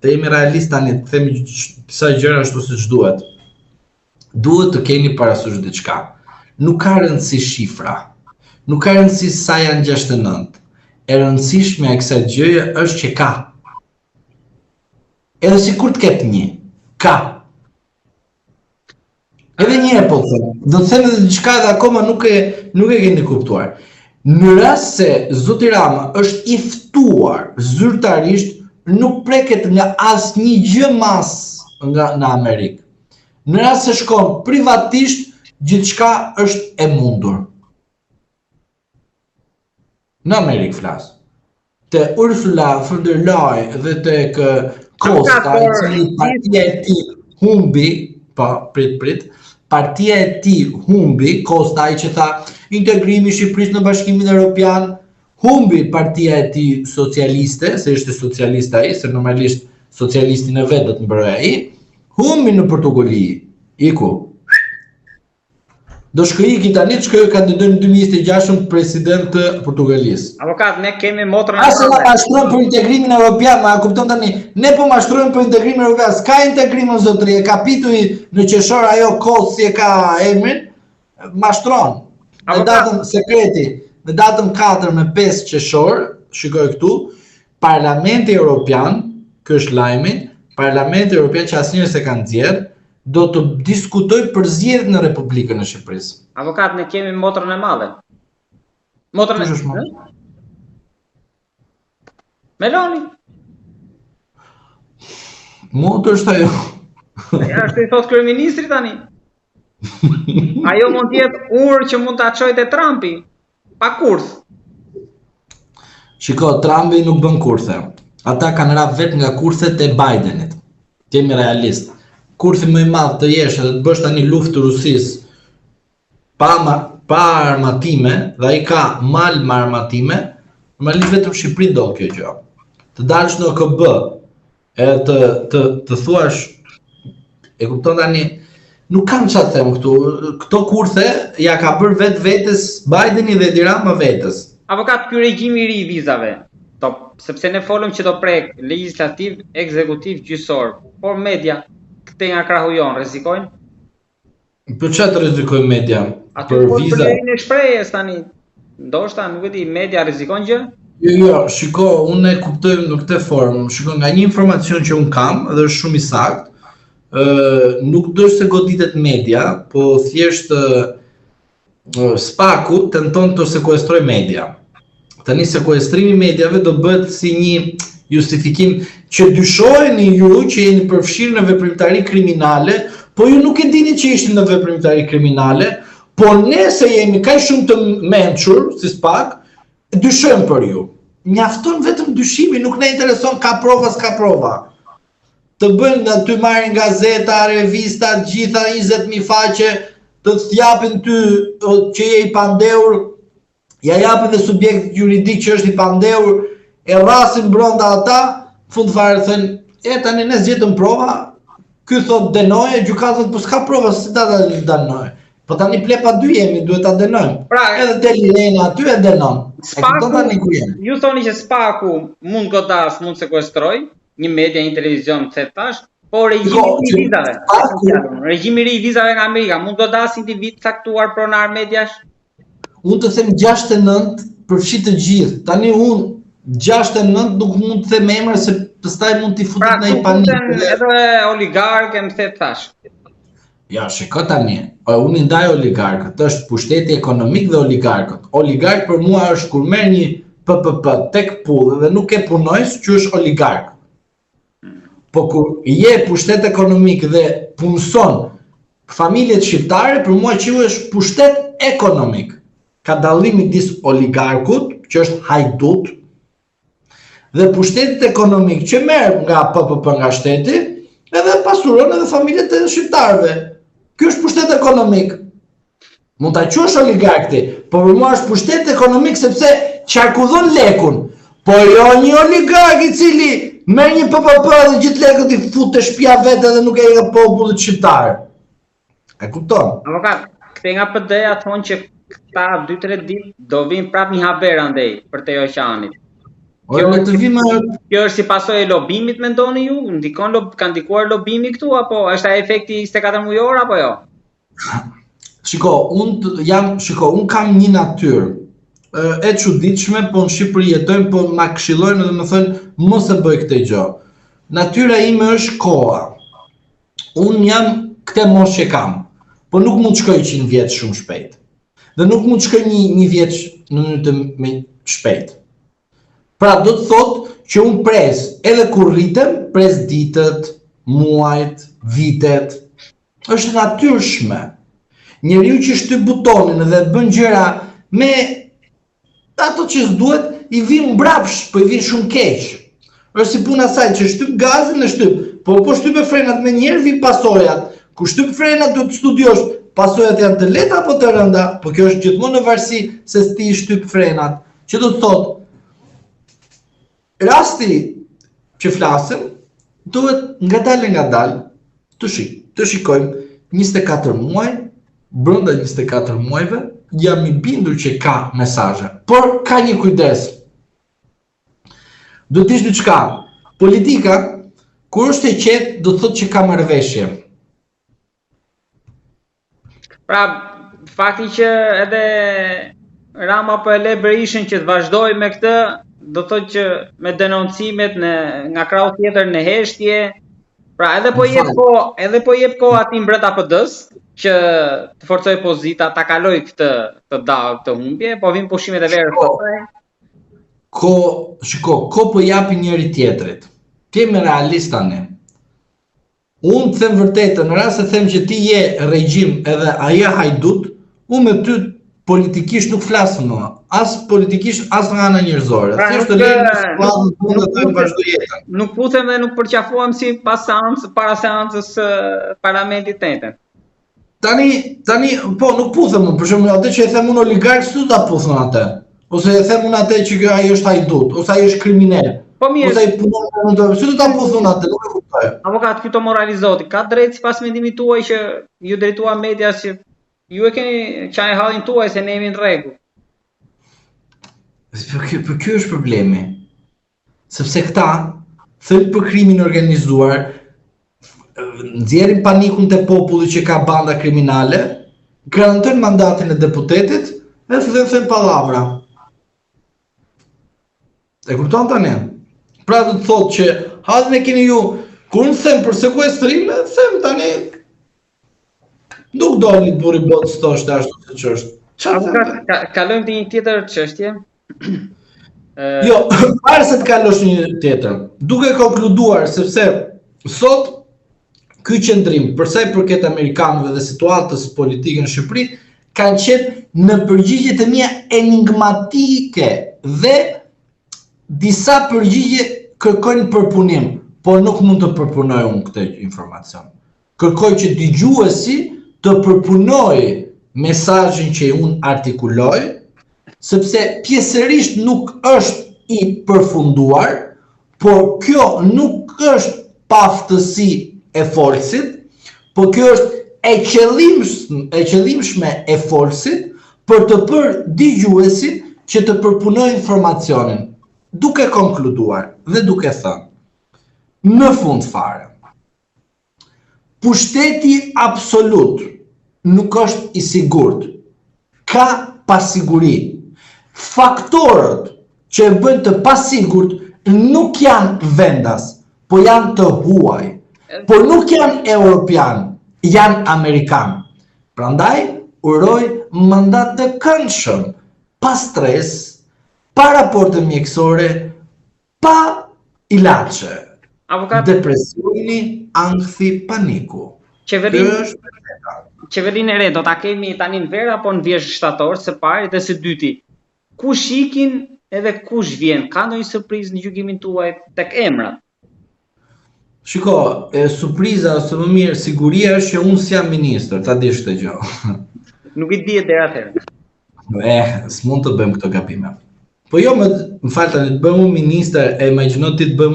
të jemi realist tani, të themi sa gjëra ashtu siç duhet. Duhet të keni parasysh diçka. Nuk ka rëndësi shifra. Nuk ka rëndësi sa janë 69. E rëndësishme e kësaj gjëje është që ka. Edhe sikur të ketë një, ka. Edhe një po të them. Do të them edhe diçka dhe akoma nuk e keni kuptuar. Në rast se Zoti Rama është i ftuar zyrtarisht, nuk preket nga asnjë gjë mas në Amerikë. Në rast se shkon privatisht, gjithçka është e mundur. Në Amerikë flas. Te Ursula von der Leyen dhe tek Costa, i cili partia e tij humbi, prit, partia e tij humbi, Costa i që tha integrimi i Shqipërisë në Bashkimin Evropian, humbi partia e tij socialiste, se ishte socialist ai, se normalisht socialistin e vet do të mbëroj ai, humbi në Portugali, iku. Do shkëjiki tani, shkëjë kandidojnë në 2026 president të Portugalisë. Avokat, ne kemi motrën e madhe. Na mashtrojmë për integrimin evropian, ma kupton tani, ne po mashtrojmë për integrimin evropian, s'ka integrim në zotëri, e kapitulli në qeshor ajo kohë si e ka emrin, mashtron. Në datën sekreti, në datën 4 me 5 qeshor, shikoj këtu, Parlamenti Evropian, ky është lajmi, Parlamenti Evropian që asnjëherë s'e ka nxjerr, do të diskutoj për zgjedhjet në Republikën e Shqipërisë. Avokat, ne kemi motrën e madhe. Motrën e madhe. Meloni. Motër është ajo. Ja, është i thot kryeministri tani. Ajo mund të jetë urë që mund ta çojë te Trumpi, pa kurth. Shiko, Trumpi nuk bën kurthe. Ata kanë rap vetë nga kurthet e Bidenit. Kemi realist. Kurthi më i madh të jesh edhe të bësh tani luftë të Rusisë pa armatime, dhe ai ka mal me armatime, normalisht vetëm Shqipëri do kjo gjë. Të dalësh në OKB, edhe të thuash, e kupton tani, nuk kam çfarë them këtu. Këto kurthe ja ka bërë vetes Bideni dhe Edi Rama vetes. Avokat, ky regjim i ri i vizave, sepse ne folëm që do prek legjislativ, ekzekutiv, gjyqësor, por media këte nga krahujon, rrezikojnë? Për çfarë të rrezikojnë media? Për viza? Për në shprehjes tani. Ndoshta nuk e di, media rrezikon gjë? Jo, shiko, unë e kuptoj në këtë formë. Shiko, nga një informacion që unë kam, dhe është shumë i saktë, nuk do se goditet media, po thjesht Spaku tenton të sekuestroj media. Tani sekuestrimi mediave do bëhet si një justifikim që dyshoheni ju që jeni përfshirë në veprimtari kriminale, po ju nuk e dini që ishte në veprimtari kriminale, po ne se jemi kaq shumë të mençur, si Spak, dyshojmë për ju. Mjafton vetëm dyshimi, nuk na intereson ka prova, s'ka prova. Të bëjnë aty marrin gazeta, revista, gjitha 20.000 faqe, të japin ty që je i pandehur, ja japin dhe subjektit juridik që është i pandehur, e rrasin brenda ata, fund fare thënë, tani ne zgjetëm prova, ky thot denoje, gjykata thot po s'ka prova, si ta denoje. Po tani plepa dy jemi, duhet ta denojmë. Pra, edhe te Lirena aty e denon. Spaku, ju thoni që Spaku mund godas, mund sekuestroj, një media, një televizion, tash, po regjimi i vizave. Regjimi i vizave nga Amerika mund godas individ caktuar pronar mediash? Unë të them 69 përfshi të gjithë. Tani unë 69 nuk mund të them emra se pastaj mund t'i futet në i panik. Pra, edhe oligarkë më the tash. Ja, shiko tani. Unë ndaj oligarkët, është pushteti ekonomik dhe oligarkët. Oligark për mua është kur merr një PPP tek pull dhe nuk e punojës që është oligark. Po kur je pushtet ekonomik dhe punëson familjet shqiptare, për mua që është pushtet ekonomik. Ka dallim midis oligarkut, që është hajdut, dhe pushtetit ekonomik që merr nga PPP nga shteti, edhe pasuron edhe familjet e shqiptarëve. Ky është pushtet ekonomik. Mund ta quash oligarkti, por për mua është pushtet ekonomik sepse qarkullon lekun. Po jo një oligark i cili merr një PPP dhe gjithë lekët i fut te shtëpia vetë dhe nuk e jep popullit shqiptar. E kupton? Avokat, këte nga PD-ja thonë që këta 2-3 ditë do vinë prap një haber andej për te oqeanit. Kjo është si pasojë e lobimit, mendoni ju? Ka ndikuar lobimi këtu apo është ai efekti 24 mujor apo jo? Unë kam një natyrë e çuditshme, po në Shqipëri jetojmë, po ma këshillojnë dhe më thënë mos e bëj këtë gjë. Natyra ime është koha. Unë jam këtë moshë që kam, po nuk mund të shkoj 100 vjet shumë shpejt. Dhe nuk mund të shkoj një vjet në mënyrë shpejt. Pra do të thotë që unë pres, edhe kur rritem, pres ditët, muajt, vitet. Është natyrshme. Njeriu që shtyp butonin dhe bën gjëra me ato që s'duhet, i vin mbrapsht, po i vin shumë keq. Është si puna saj që shtyp gazin e shtyp, po shtyp frenat me njerë vin pasojat. Kur shtyp frenat do të studiosh, pasojat janë të lehta apo të rënda, po kjo është gjithmonë në varësi se ti shtyp frenat. Që do të thotë, rasti që flasim, duhet ngadalë të shikojmë 24 muaj, brenda 24 muajve, jam i bindur që ka mesazhe, por ka një kujdes. Do të ishte diçka. Politika, kur është e qetë, do të thotë që ka marrëveshje. Pra, fakti që edhe Rama po e le Berishën që të vazhdoj me këtë, do të thotë që me denoncimet nga krau tjetër në heshtje, pra edhe po jep kohë atij mbret APD-s që të forcoj pozita, ta kaloj këtë humbje, po vin pushimet e verës pastaj. Ko po japi njëri tjetrit. Ti me realist tani. Unë të them vërtetën, në rast se them që ti je regjim edhe ajo hajdut, unë me ty politikisht nuk flas më. As politikisht, as nga ana njerëzore. Nuk puthem dhe nuk përqafuam si para seancës parlamentit tënde. Tani, po, nuk puthem unë, për shembull, atë që e them unë oligark, s'u ta puthem atë. Ose e them unë atë që ai është hajdut, ose ai është kriminal. Po mirë. Ose ai punon në s'u ta puthem atë, nuk e kuptoj. Avokat, këto moralizoti, ka drejt sipas mendimit tuaj që ju drejtua media që ju e keni çaj hallin tuaj se ne jemi në rregull. Për kjo është problemi. Sepse këta thënë për krimin organizuar, nxjerrin panikun te populli që ka banda kriminale, garantojnë mandatin e deputetit dhe thënë pallavra. E kupton tani? Pra do të thotë që hallin e keni ju, kur unë them për sekuestrim, them tani nuk doli burri botës thoshte ashtu siç është. Kalojmë te një tjetër çështje. Jo, para se të kalosh një tjetër, duke konkluduar sepse sot ky qendrim për sa i përket amerikanëve dhe situatës politike në Shqipëri kanë qenë në përgjigjet e mia enigmatike dhe disa përgjigje kërkojnë përpunim, por nuk mund të përpunoj unë këtë informacion. Kërkoj që dëgjuesi të përpunoj mesazhin që unë artikuloj, sepse pjesërisht nuk është i përfunduar, por kjo nuk është paftësi e folësit, por kjo është e qëllimshme e folësit për të bërë dëgjuesin që të përpunoj informacionin, duke konkluduar dhe duke thënë, në fund fare, pushteti absolut nuk është i sigurt, ka pasiguri. Faktorët që e bëjnë të pasigurt nuk janë vendas, po janë të huaj, por nuk janë europian, janë amerikan. Prandaj, uroj mandat të këndshëm, pa stres, pa raporte mjekësore, pa ilaçe. Depresioni, ankthi, paniku. Qeverinë e re do ta kemi tani në verë apo në vjesh shtator, së pari dhe së dyti. Kush ikin edhe kush vjen? Ka ndonjë surprizë në gjykimin tuaj tek emrat? Shiko, surpriza ose më mirë siguria është që unë s'jam ministër, ta dish këtë gjë. Nuk i dihet deri atëherë. S'mund të bëjmë këto gabime. Po jo, më fal tani, të bëjmë ministër, e imagjino ti të bëjmë